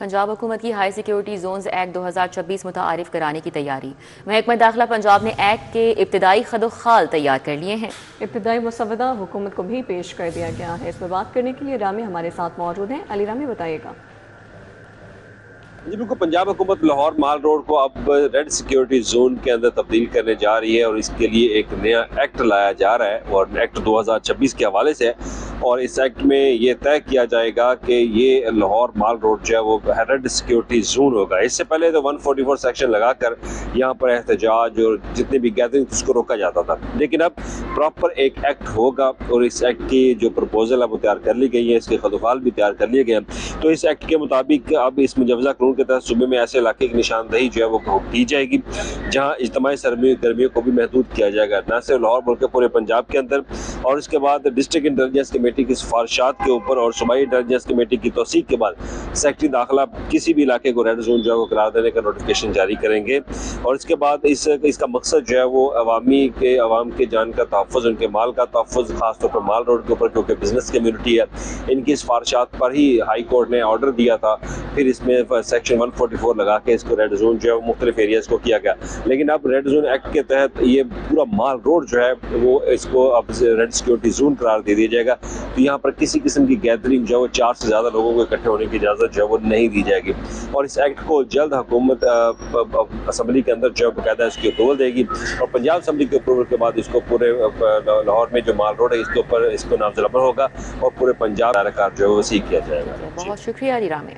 पंजाब हुकूमत की high security Jones act 2026 मुतारिफ कराने की तैयारी। महकमा दाखिला पंजाब ने एक्ट के इब्तदाई खदोखाल तैयार कर लिए हैं। इब्तदाई मसवदा हुकूमत को भी पेश कर दिया गया है। इस पर बात करने के लिए रामी हमारे साथ मौजूद हैं। अली रामी, बताइएगा। जी बिल्कुल, पंजाब हुकूमत लाहौर माल रोड को अब रेड सिक्योरिटी जोन के अंदर तब्दील करने जा रही है और इसके लिए एक नया एक्ट लाया जा रहा है और एक्ट 2026 के हवाले से है। और इस एक्ट में ये तय किया जाएगा कि ये लाहौर माल रोड जो है वो रेड सिक्योरिटी जोन होगा। इससे पहले तो 144 सेक्शन लगाकर यहाँ पर एहतजाज और जितने भी गैदरिंग उसको रोका जाता था, लेकिन अब प्रॉपर एक एक्ट होगा और इस एक्ट की जो प्रपोजल है वो तैयार कर ली गई है, इसके खदोखाल भी तैयार कर लिए गए हैं। तो इस एक्ट के मुताबिक अब इस मुजवजा कानून के तहत सूबे में ऐसे इलाके की निशानदही जो है वो की जाएगी जहाँ इज्तिमाई गर्मियों को भी महदूद किया जाएगा, न सिर्फ लाहौर बल्कि पूरे पंजाब के अंदर। और इसके बाद डिस्ट्रिक्ट इंटेलिजेंस कमेटी की सिफारिशात के ऊपर और सूबाई इंटेलिजेंस कमेटी की तौसीक के बाद सेक्रेटरी दाखिला किसी भी इलाके को रेड जोन जो है वो करार देने का नोटिफिकेशन जारी करेंगे। और इसके बाद इसका मकसद जो है वो अवाम के जान का तहफ़्फ़ुज़, उनके माल का तहफ़्फ़ुज़, खासतौर पर माल रोड के ऊपर, क्योंकि बिजनेस कम्यूनिटी है, इनकी सिफारिशात पर ही हाई कोर्ट ने ऑर्डर दिया था। फिर इसमें सेक्शन 144 लगा के इसको रेड जोन जो है वो मुख्तलिफ एरियाज को किया गया। लेकिन अब रेड जोन एक्ट के तहत ये पूरा माल रोड जो है वो इसको अब रेड सिक्योरिटी जोन करार दे दिया जाएगा। तो यहाँ पर किसी किस्म की गैदरिंग जो है वो 4 से ज़्यादा लोगों को इकट्ठे होने की इजाज़त जो है वो नहीं दी जाएगी। और इस एक्ट को जल्द हुकूमत असम्बली के अंदर जो है बाकायदा इसकी अप्रूवल देगी और पंजाब असम्बली के अप्रूवल के बाद इसको पूरे लाहौर में जो माल रोड है इसके ऊपर इसको नामजद अमल होगा और पूरे पंजाब कार जो है वो वसी किया जाएगा। बहुत शुक्रिया अली रामी।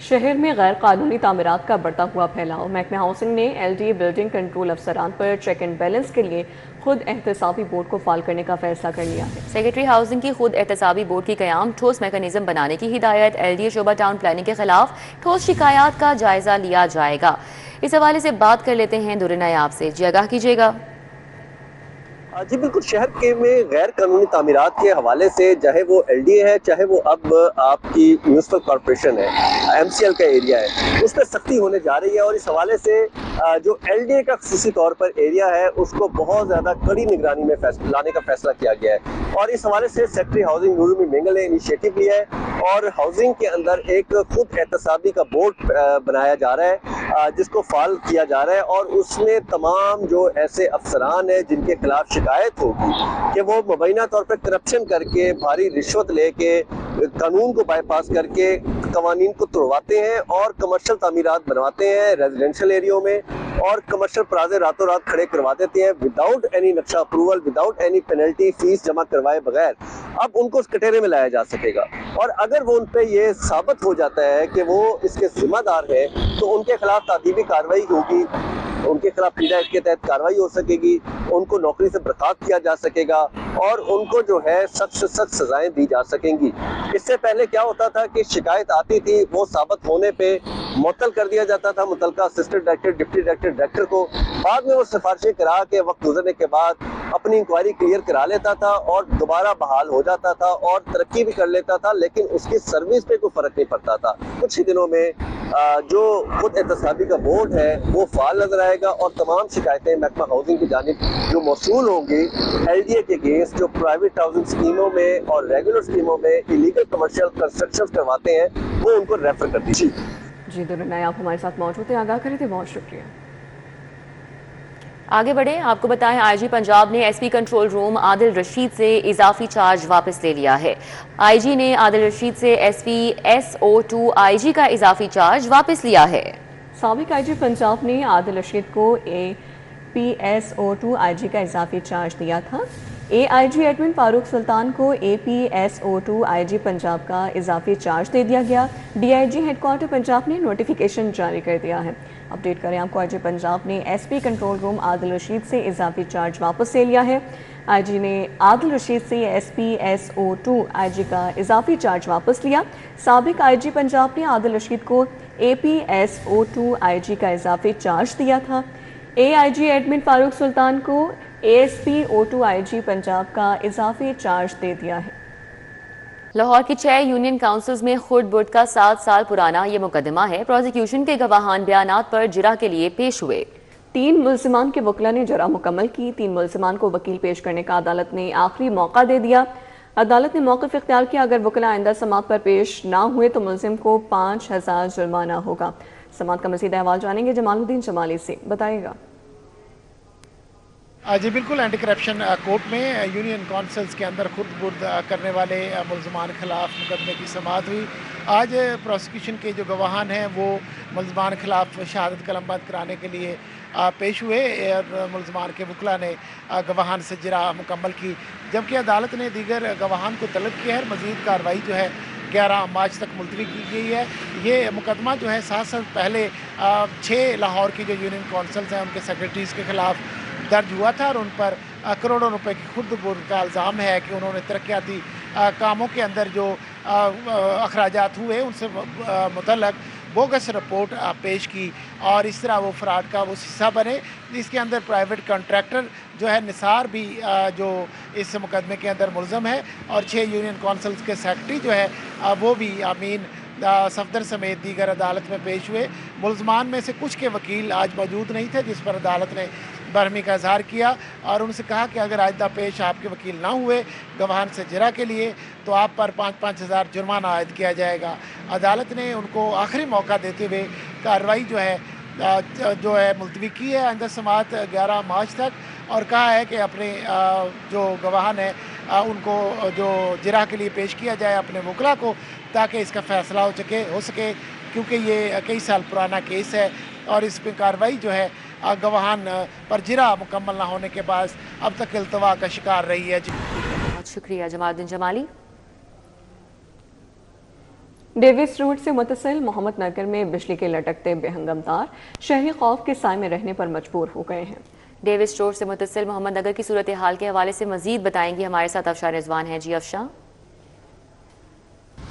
शहर में गैर कानूनी तामीरात का बढ़ता हुआ फैलाव। महकमा हाउसिंग ने LD बिल्डिंग कंट्रोल अफसरान पर चेक एंड बैलेंस के लिए खुद एहतसाबी बोर्ड को फाल करने का फैसला कर लिया है। सेक्रेटरी हाउसिंग की खुद एहतसाबी बोर्ड की क़याम, ठोस मैकेनिज्म बनाने की हिदायत। LDA शोबा टाउन प्लानिंग के खिलाफ ठोस शिकायत का जायजा लिया जाएगा। इस हवाले से बात कर लेते हैं दुर्र नायाब से। जी आगाह कीजिएगा। जी बिल्कुल, शहर के में गैर कानूनी तामीरात के हवाले से चाहे वो LDA है, चाहे वो अब आपकी म्यूनिसिपल कॉरपोरेशन है, MCL का एरिया है, उस पर सख्ती होने जा रही है। और इस हवाले से जो LDA का खुसूसी तौर पर एरिया है उसको बहुत ज़्यादा कड़ी निगरानी में लाने का फैसला किया गया है। और इस हवाले से सेक्रेटरी हाउसिंग नूरुल मेंगल ने इनिशिएटिव लिया है और हाउसिंग के अंदर एक खुद एहतसाबी का बोर्ड बनाया जा रहा है जिसको फाल किया जा रहा है। और उसमें तमाम जो ऐसे अफसरान हैं जिनके खिलाफ शिकायत होगी कि वो मुबैना तौर पर करप्शन करके, भारी रिश्वत लेके, कानून को बाईपास करके कवानीन को तोड़वाते हैं और कमर्शियल तामीरात बनवाते हैं रेजिडेंशियल एरियो में और कमर्शियल प्लाजे रातों रात खड़े करवा देते हैं विदाउट एनी नक्शा approval, without any penalty, fees जमा करवाए बगैर। अब उनको उस कटहरे में लाया जा सकेगा और अगर वो उन पे ये साबित हो जाता है कि वो इसके जिम्मेदार है तो उनके खिलाफ तादीबी कार्रवाई होगी, उनके खिलाफ पीडा एक्ट के तहत कार्रवाई हो सकेगी, उनको नौकरी से बर्खास्त किया जा सकेगा और उनको जो है सख्त से सख्त सजाएं दी जा सकेंगी। इससे पहले क्या होता था कि शिकायत आती थी, वो साबित होने पे मुअत्तल कर दिया जाता था मुतल्लिका assistant director, deputy director, director को। बाद में वो सिफारिशें करा के वक्त गुजरने के बाद अपनी इंक्वायरी क्लियर करा लेता था और दोबारा बहाल हो जाता था और तरक्की भी कर लेता था, लेकिन उसकी सर्विस पे कोई फर्क नहीं पड़ता था। कुछ ही दिनों में जो खुद एहतसाबी का बोर्ड है वो फाल नजर आएगा और तमाम शिकायतें महकमा हाउसिंग की जानिब जो मौसूल होंगी LDA के अगेंस्ट, जो प्राइवेट हाउसिंग स्कीमों में और रेगुलर स्कीमों में इलीगल कमर्शियल कंस्ट्रक्शन करवाते हैं, वो उनको रेफर कर दीजिए। जी दुर्र नायाब हमारे साथ मौजूद थे, आगाह करे थे, बहुत शुक्रिया। आगे बढ़े, आपको बताएं IG पंजाब ने SP control room Adil Rashid से इजाफी चार्ज वापस ले लिया है। IG ने आदिल रशीद से SP SO2 IG का इजाफी चार्ज वापस लिया है। साबिक IG पंजाब ने आदिल रशीद को APSO2 IG का इजाफी चार्ज दिया था। AIG एडमिन फारूक सुल्तान को APSO2 IG पंजाब का इजाफी चार्ज दे दिया गया। DIG हेडक्वार्टर पंजाब ने नोटिफिकेशन जारी कर दिया है। अपडेट करें आपको, IG पंजाब ने SP control room Adil Rashid से इजाफी चार्ज वापस ले लिया है। IG ने आदिल रशीद से SP SO2 IG का इजाफी चार्ज वापस लिया। साबिक IG पंजाब ने आदिल रशीद को APSO2 IG का इजाफी चार्ज दिया था। AIG एडमिन फारूक सुल्तान को ASPO2 IG पंजाब का इजाफी चार्ज दे दिया है। लाहौर की 6 यूनियन काउंसिल्स में खुर्द बुर्द का 7 साल पुराना ये मुकदमा है। प्रोसिक्यूशन के गवाहान बयानात पर जिरा के लिए पेश हुए। 3 मुल्जिमान के वकला ने जरा मुकम्मल की। 3 मुल्जिमान को वकील पेश करने का अदालत ने आखिरी मौका दे दिया। अदालत ने मौक़िफ़ इख्तियार किया, अगर वकला आइंदा समाअत पर पेश ना हुए तो मुलजिम को 5000 जुर्माना होगा। समाअत का मज़ीद अहवाल जानेंगे जमालुद्दीन जमाली से, बताइएगा। जी बिल्कुल, एंटी करप्शन कोर्ट में यूनियन काउंसिल्स के अंदर खुद बुर्द करने वाले मुलजमान खिलाफ मुकदमे की समाअत हुई। आज प्रोसिक्यूशन के जो गवाहान हैं वो मुलजमान खिलाफ शहादत कलमबंद कराने के लिए पेश हुए और मुलजमान के वकला ने गवाहान से जिरा मुकम्मल की, जबकि अदालत ने दीगर गवाहान को तलब किया है। मज़ीद कार्रवाई जो है 11 मार्च तक मुलतवी की गई है। ये मुकदमा जो है 7 साल पहले 6 लाहौर की जो यूनियन काउंसिल्स हैं उनके सेक्रेटरीज़ के खिलाफ दर्ज हुआ था और उन पर करोड़ों रुपए की खुर्द बुर्द का इल्ज़ाम है कि उन्होंने तरक्याती कामों के अंदर जो अखराजात हुए उनसे मुतल्लक बोगस रिपोर्ट पेश की और इस तरह वो फ्रॉड का वो हिस्सा बने। इसके अंदर प्राइवेट कॉन्ट्रैक्टर जो है निसार भी जो इस मुकदमे के अंदर मुलज़म है और 6 यूनियन काउंसिल्स के सेक्रेटरी जो है वो भी अमीन सफदर समेत दीगर अदालत में पेश हुए। मुलजमान में से कुछ के वकील आज मौजूद नहीं थे, जिस पर अदालत ने बरहमी का इजहार किया और उनसे कहा कि अगर आइंदा पेश आपके वकील ना हुए गवाहान से जिरा के लिए तो आप पर 5-5 हज़ार जुर्माना आयद किया जाएगा। अदालत ने उनको आखिरी मौका देते हुए कार्रवाई जो है मुलतवी की है आइंदा समाअत 11 मार्च तक और कहा है कि अपने जो गवाहान है उनको जो जिरा के लिए पेश किया जाए अपने वकला को, ताकि इसका फ़ैसला हो सके क्योंकि ये कई साल पुराना केस है और इस पर कार्रवाई जो है गवाहान पर जिरा मुकम्मल ना होने के बाद अब तक इल्तवा का शिकार रही है। बहुत शुक्रिया जमालुद्दीन जमाली। डेविस रोड से मुतसिल मोहम्मद नगर में बिजली के लटकते बेहंगम तार शहरी खौफ के साए में रहने पर मजबूर हो गए हैं। डेविस रोड से मुतसिल मोहम्मद नगर की सूरत हाल के हवाले से मजीद बताएंगी हमारे साथ अफशा रिजवान हैं। जी अफशा।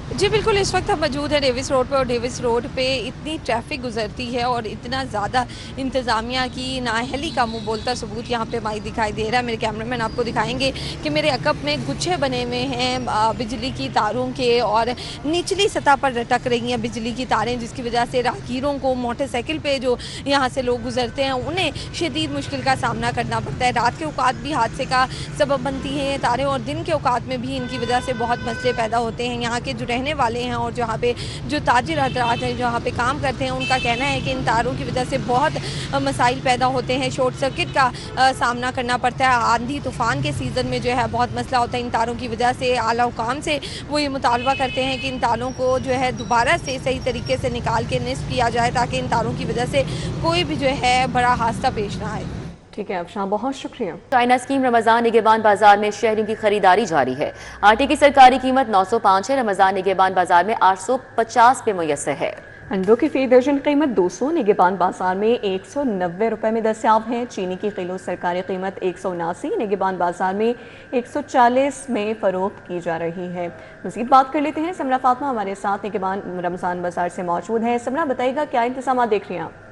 जी बिल्कुल, इस वक्त हम मौजूद है डेविस रोड पर और डेविस रोड पे इतनी ट्रैफिक गुजरती है और इतना ज़्यादा इंतज़ामिया की नाअहली का मुँह बोलता सबूत यहाँ पे माई दिखाई दे रहा है। मेरे कैमरामैन आपको दिखाएंगे कि मेरे अकब में गुच्छे बने हुए हैं बिजली की तारों के और निचली सतह पर लटक रही हैं बिजली की तारें, जिसकी वजह से राहगीरों को मोटरसाइकिल पे जो यहाँ से लोग गुजरते हैं उन्हें शदीद मुश्किल का सामना करना पड़ता है। रात के औकात भी हादसे का सबब बनती हैं ये तारें और दिन के औकात में भी इनकी वजह से बहुत मसले पैदा होते हैं। यहाँ के जो रहने वाले हैं और जहाँ पे जो ताजिर हजरात हैं जहाँ पे काम करते हैं उनका कहना है कि इन तारों की वजह से बहुत मसाइल पैदा होते हैं, शॉर्ट सर्किट का सामना करना पड़ता है। आंधी तूफ़ान के सीज़न में जो है बहुत मसला होता है इन तारों की वजह से। आला हुकाम से वो ये मुतालबा करते हैं कि इन तारों को जो है दोबारा से सही तरीके से निकाल के निस्फ किया जाए ताकि इन तारों की वजह से कोई भी जो है बड़ा हादसा पेश ना आए। ठीक है अफशा, बहुत शुक्रिया। चाइना स्कीम रमज़ान निगहबान बाजार में शहरियों की खरीदारी जारी है। आटे की सरकारी कीमत 905 है। रमज़ान निगहबान बाजार में 850 पे मुयस्सर है। अंडों की फी दर्जन कीमत 200 निगहबान बाजार में 190 रुपए में दस्याब है। चीनी की किलो सरकारी कीमत 179 निगहबान बाजार में 140 में फरोख्त की जा रही है। मज़ीद बात कर लेते हैं, समरा फातिमा हमारे साथ निगहबान रमज़ान बाजार से मौजूद है। समरा, बताइएगा क्या इंतजाम देख रही हैं आप?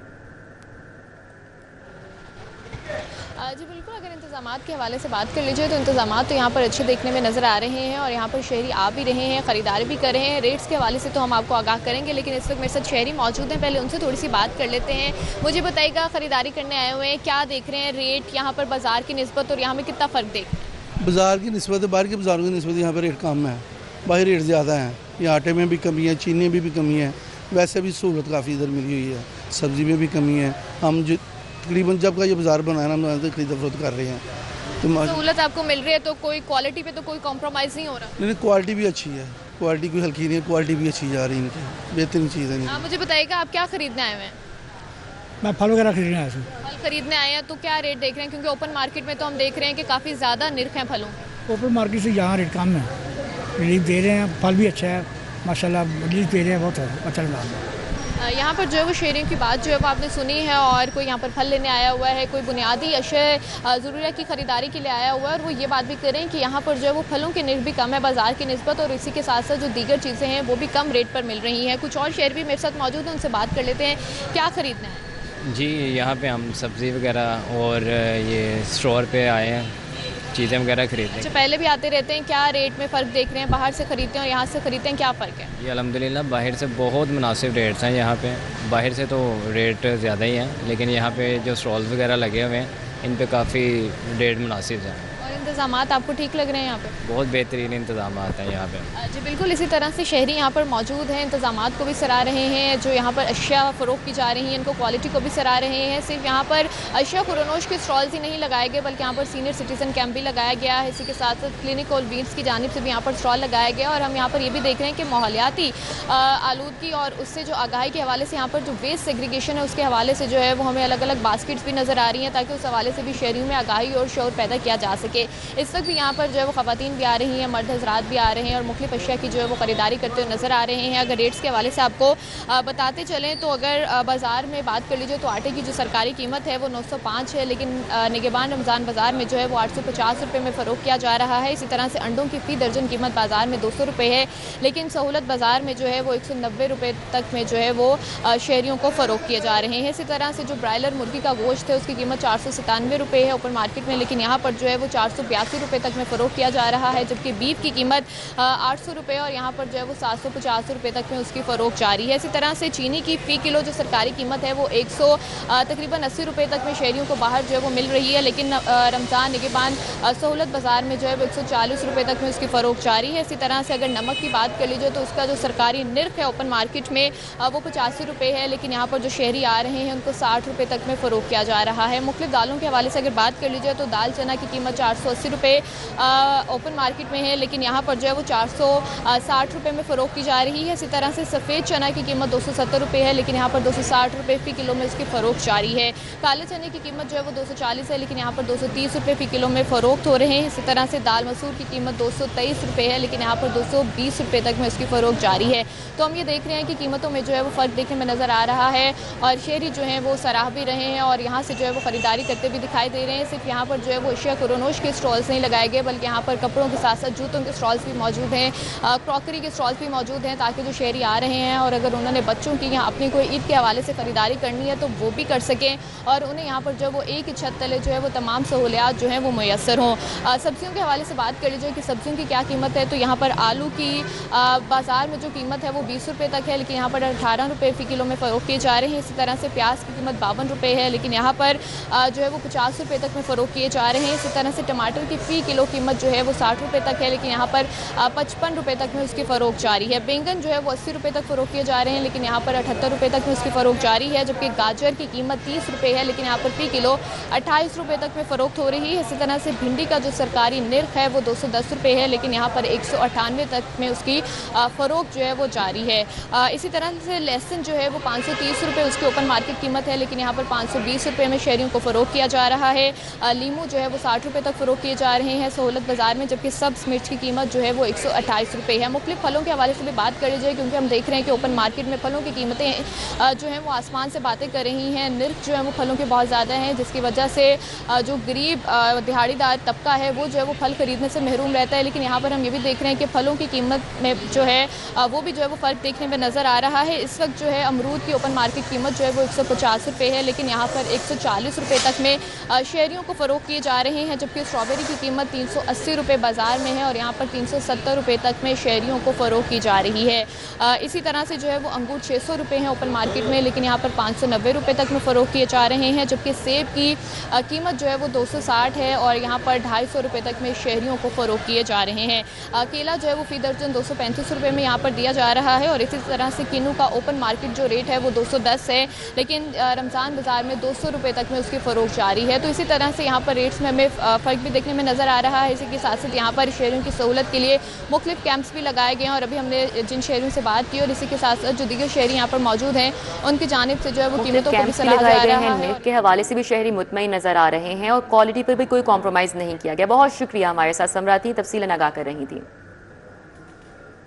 जी बिल्कुल, अगर इंतज़ामात के हवाले से बात कर लीजिए तो इंतज़ामात तो यहाँ पर अच्छे देखने में नज़र आ रहे हैं और यहाँ पर शहरी आ भी रहे हैं, ख़रीदारी भी कर रहे हैं। रेट्स के हवाले से तो हम आपको आगाह करेंगे, लेकिन इस वक्त मेरे साथ शहरी मौजूद हैं, पहले उनसे थोड़ी सी बात कर लेते हैं। मुझे बताइएगा, ख़रीदारी करने आए हुए हैं, क्या देख रहे हैं रेट यहाँ पर बाज़ार की निस्बत और यहाँ में कितना फ़र्क देख रहे हैं? बाज़ार की निस्बत बाहर के बाज़ारों की निस्बत यहाँ पर रेट कम है, बाहर रेट ज़्यादा है। यहाँ आटे में भी कमी है, चीनी में भी कमी है, वैसे भी सहूलत काफ़ी इधर मिली हुई है, सब्ज़ी में भी कमी है। हम जो तकरीबन जब का ये बाज़ार बनाया हम खरीद फरोख्त कर रहे हैं तो सहूलत आपको मिल रही है, तो कोई क्वालिटी पे तो कोई कॉम्प्रोमाइज़ नहीं हो रहा? नहीं, क्वालिटी भी अच्छी है, क्वालिटी कोई हल्की नहीं है, क्वालिटी भी अच्छी जा रही है, इनकी बेहतरीन चीज़ है। मुझे बताइएगा, आप क्या खरीदने आए हुए हैं? मैं फल वगैरह खरीदने आया हूँ। फल खरीदने आए हैं, तो क्या रेट देख रहे हैं? क्योंकि ओपन मार्केट में तो हम देख रहे हैं कि काफ़ी ज़्यादा निर्ख हैं फलों के। ओपन मार्केट से यहाँ रेट कम है, रिलीफ दे रहे हैं, फल भी अच्छा है माशाल्लाह, रिलीफ दे रहे हैं, बहुत अच्छा लगा। यहाँ पर जो है वो शेयरिंग की बात जो है वो आपने सुनी है और कोई यहाँ पर फल लेने आया हुआ है, कोई बुनियादी अशय ज़रूरियात की ख़रीदारी के लिए आया हुआ है और वो ये बात भी करें कि यहाँ पर जो है वो फलों के निर्ख भी कम है बाज़ार की निस्बत और इसी के साथ साथ जो दीगर चीज़ें हैं वो भी कम रेट पर मिल रही हैं। कुछ और शहर भी मेरे साथ मौजूद हैं, उनसे बात कर लेते हैं, क्या ख़रीदना है? जी, यहाँ पे हम सब्ज़ी वगैरह और ये स्टोर पे आए हैं, चीज़ें वगैरह खरीदते हैं। अच्छा, पहले भी आते रहते हैं, क्या रेट में फ़र्क देख रहे हैं? बाहर से ख़रीदते हैं और यहाँ से ख़रीदते हैं, क्या फ़र्क है? ये अल्हम्दुलिल्लाह बाहर से बहुत मुनासिब रेट्स हैं यहाँ पे। बाहर से तो रेट ज़्यादा ही हैं, लेकिन यहाँ पे जो स्टॉल्स वगैरह लगे हुए हैं इन पे काफ़ी रेट मुनासिब हैं। और इन इंतजाम आपको ठीक लग रहे हैं यहाँ पे? बहुत बेहतरीन इंतजाम हैं यहाँ पे। जी बिल्कुल, इसी तरह से शहरी यहाँ पर मौजूद हैं, इंतजाम को भी सराह रहे हैं। जो यहाँ पर अशिया फ़रोख्त की जा रही हैं इनको क्वालिटी को भी सराह रहे हैं। सिर्फ यहाँ पर अशिया खुरनोश के स्टॉल्स ही नहीं लगाए गए बल्कि यहाँ पर सीनियर सिटीज़न कैंप भी लगाया गया है। इसी के साथ साथ क्लिनिक और वीड्स की जानिब से भी यहाँ पर स्टॉल लगाया गया और हम यहाँ पर ये भी देख रहे हैं कि माहौलियाती आलूदगी और उससे जो आगाही के हवाले से यहाँ पर जो वेस्ट सेग्रीगेशन है उसके हवाले से जो है वो हमें अलग अलग बास्केट्स भी नज़र आ रही हैं ताकि उस हवाले से भी शहरियों में आगाही और शऊर पैदा किया जा सके। इस वक्त भी यहाँ पर जो है वो ख़वातीन भी आ रही हैं, मर्द हज़रात भी आ रहे हैं और मुख्तलिफ अशिया की जो है वो ख़रीदारी करते हुए नज़र आ रहे हैं। अगर रेट्स के हवाले से आपको बताते चलें तो अगर बाज़ार में बात कर लीजिए तो आटे की जो सरकारी कीमत है वो 905 है, लेकिन निगहबान रमज़ान बाज़ार में जो है वो 850 रुपये में फ़रोख्त किया जा रहा है। इसी तरह से अंडों की फ़ी दर्जन कीमत बाज़ार में 200 रुपये है, लेकिन सहूलत बाज़ार में जो है वो 190 रुपये तक में जो है वो शहरियों को फ़रोख्त किए जा रहे हैं। इसी तरह से जो ब्रायलर मुर्गी का गोश्त है उसकी कीमत 497 रुपये है ओपन मार्केट में, लेकिन यहाँ पर जो है वो 482 रुपये तक में फ़रोख्त किया जा रहा है, जबकि बीफ की कीमत 800 रुपये और यहाँ पर जो है वो 750 रुपये तक में उसकी फ़रोख्त जारी है। इसी तरह से चीनी की फ़ी किलो जो सरकारी कीमत है वो तकरीबन 80 रुपये तक में शहरियों को बाहर जो है वो मिल रही है, लेकिन रमज़ान निगहबान सहूलत बाज़ार में जो है वो 140 रुपये तक में उसकी फ़रोख्त जारी है। इसी तरह से अगर नमक की बात कर लीजिए तो उसका जो सरकारी निर्ख है ओपन मार्केट में वो 85 रुपये है, लेकिन यहाँ पर जो शहरी आ रहे हैं उनको 60 रुपये तक में फ़रोख्त किया जा रहा है। मुख्तलिफ दालों के हवाले से अगर बात कर लीजिए तो दाल चना की कीमत 480 रुपये ओपन मार्केट में है, लेकिन यहाँ पर जो है वो 460 रुपये में फ़रोख्त की जा रही है। इसी तरह से सफ़ेद चना की कीमत 270 रुपये है, लेकिन यहाँ पर 260 रुपये फ़ी किलो में इसकी फ़रोख्त जारी है। काले चने की कीमत जो है वो 240 है, लेकिन यहाँ पर 230 रुपये फ़ी किलो में फ़रोख्त हो रहे हैं। इसी तरह से दाल मसूर की कीमत 223 रुपये है, लेकिन यहाँ पर 220 रुपये तक में उसकी फ़रोख्त जारी है। तो हम ये देख रहे हैं कि कीमतों में जो है वो फ़र्क देखने में नज़र आ रहा है और शहरी जो हैं वो सराह भी रहे हैं और यहाँ से जो है वो ख़रीदारी करते भी दिखाई दे रहे हैं। सिर्फ यहाँ पर जो है वो अशिया खुरनोश के स्टॉल्स नहीं लगाए गए बल्कि यहाँ पर कपड़ों के साथ साथ जूतों के स्टॉल्स भी मौजूद हैं, क्रॉकरी के स्टॉल्स भी मौजूद हैं, ताकि जो शहरी आ रहे हैं और अगर उन्होंने बच्चों की यहाँ अपनी कोई ईद के हवाले से ख़रीदारी करनी है तो वो भी कर सकें और उन्हें यहाँ पर जो वो एक ही छत तले जो है वो तमाम सहूलियात जो हैं वो मैसर हों। सब्ज़ियों के हवाले से बात कर लीजिए कि सब्ज़ियों की क्या कीमत है, तो यहाँ पर आलू की बाज़ार में जो कीमत है वो 20 रुपये तक है, लेकिन यहाँ पर 18 रुपये फ़ी किलो में फ़रोख्त किए जा रहे हैं। इसी तरह से प्याज की कीमत 52 रुपये है, लेकिन यहाँ पर जो है वो 50 रुपये तक में फ़रोख्त किए जा रहे हैं। इसी तरह से टमाटर की फ़ी किलो कीमत जो है वो 60 रुपये तक है, लेकिन यहाँ पर 55 रुपये तक में उसकी फ़रोख्त जारी है। बैंगन जो है वो 80 रुपये तक फ़रोख्त किए जा रहे हैं, लेकिन यहाँ पर 78 रुपये तक में उसकी फ़रोख्त जारी है, जबकि गाजर की कीमत 30 रुपये है, लेकिन यहाँ पर फ़ी किलो 28 रुपये तक में फ़रोख्त हो रही है। इसी तरह से भिंडी का जो सरकारी निर्ख है वो 210 रुपये है, लेकिन यहाँ पर 198 तक में उसकी फ़रोख्त जो है वो जारी है। इसी तरह से लहसुन जो है वो 530 रुपये उसकी ओपन मार्केट कीमत है, लेकिन यहाँ पर 520 रुपये में शहरियों को फ़रोख्त किया जा रहा है। लीमू जो है वो 60 रुपये तक फ़रोख्त किए जा रहे हैं सहूलत बाज़ार में, जबकि सब्ज़ मिर्च की कीमत जो है वो 128 रुपये है। मुख्तलिफ फलों के हवाले से भी बात कर लीजिए क्योंकि हम देख रहे हैं कि ओपन मार्केट में फलों की कीमतें जो हैं वो आसमान से बातें कर रही हैं। निर्ख जो है वो फलों के बहुत ज़्यादा हैं, जिसकी वजह से जो गरीब दिहाड़ीदार तबका है वो जो है वो फल ख़रीदने से महरूम रहता है। लेकिन यहाँ पर हम ये भी देख रहे हैं कि फलों की कीमत में जो है वो भी जो है वो फ़र्क देखने में नज़र आ रहा है। इस वक्त जो है अमरूद की ओपन मार्केट कीमत जो है वो 150 रुपये है, लेकिन यहाँ पर 140 रुपये तक में शहरियों को फ़रोख्त किए जा रहे हैं, जबकि स्ट्रॉबेरी की कीमत 380 रुपये बाज़ार में है और यहाँ पर 370 रुपये तक में शहरियों को फ़रोख्त की जा रही है। इसी तरह से जो है वो अंगूर 600 रुपये हैं ओपन मार्केट में, लेकिन यहाँ पर 590 रुपये तक में फ़रोख्त किए जा रहे हैं, जबकि सेब की कीमत जो है वो 260 है और यहाँ पर 250 रुपये तक में शहरियों को फ़रोख्त किए जा रहे हैं। केला जो है वो फ़ी दर्जन 235 रुपये में यहाँ पर दिया जा रहा है और इसी तरह से किन्नू का ओपन मार्केट जो रेट है वो 210 है, लेकिन रमज़ान बाज़ार में 200 रुपये तक में उसकी फ़रोख्त जारी है। तो इसी तरह से यहाँ पर रेट्स में हमें फ़र्क भी देखने में नज़र आ रहा है। इसी के साथ साथ यहाँ पर शहरियों की सहूलत के लिए मुख्तलिफ कैंप्स भी लगाए गए हैं और अभी हमने जिन शहरियों से बात की और इसी के साथ साथ जो दीगर शहरी यहाँ पर मौजूद हैं उनकी जानिब से जो है वो कीमतों को भी सराहा जा रहा है। निर्ख के हवाले से भी शहरी मुतमईन नज़र आ रहे हैं और क्वालिटी पर भी कोई कॉम्प्रोमाइज़ नहीं किया गया। बहुत शुक्रिया, हमारे साथ समरा थी, तफसीलन आगाह कर रही थी।